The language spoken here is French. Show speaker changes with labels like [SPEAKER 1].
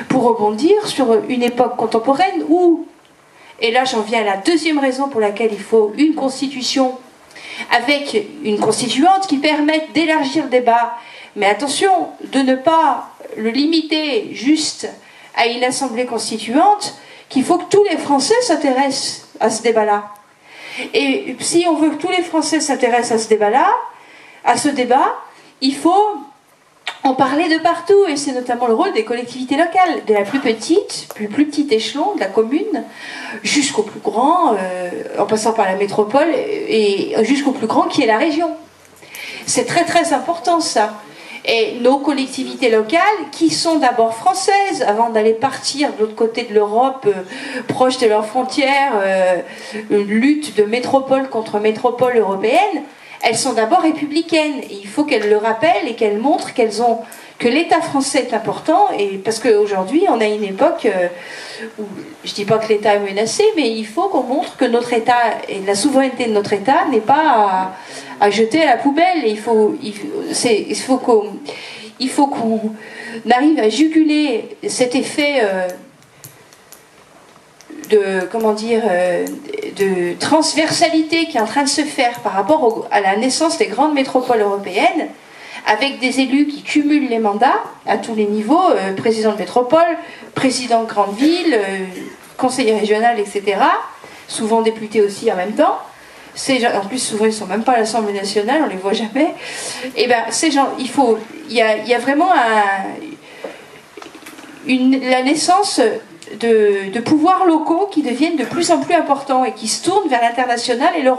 [SPEAKER 1] pour rebondir sur une époque contemporaine où, et là j'en viens à la deuxième raison pour laquelle il faut une constitution avec une constituante qui permette d'élargir le débat, mais attention de ne pas le limiter juste à une assemblée constituante, qu'il faut que tous les Français s'intéressent à ce débat-là. Et si on veut que tous les Français s'intéressent à ce débat-là, il faut en parler de partout, et c'est notamment le rôle des collectivités locales, de la plus petit échelon, de la commune, jusqu'au plus grand, en passant par la métropole, et jusqu'au plus grand qui est la région. C'est très très important ça. Et nos collectivités locales, qui sont d'abord françaises, avant d'aller partir de l'autre côté de l'Europe, proche de leurs frontières, une lutte de métropole contre métropole européenne, elles sont d'abord républicaines. Et il faut qu'elles le rappellent et qu'elles montrent que l'État français est important. Et parce qu'aujourd'hui, on a une époque où, je ne dis pas que l'État est menacé, mais il faut qu'on montre que notre État et la souveraineté de notre État n'est pas à jeter à la poubelle. Et il faut qu'on arrive à juguler cet effet de transversalité qui est en train de se faire par rapport à la naissance des grandes métropoles européennes, avec des élus qui cumulent les mandats à tous les niveaux, président de métropole, président de grande ville, conseiller régional, etc., souvent députés aussi en même temps. Ces gens, en plus souvent ils ne sont même pas à l'Assemblée nationale, on ne les voit jamais. Et bien ces gens, il y a vraiment la naissance de pouvoirs locaux qui deviennent de plus en plus importants et qui se tournent vers l'international et l'Europe.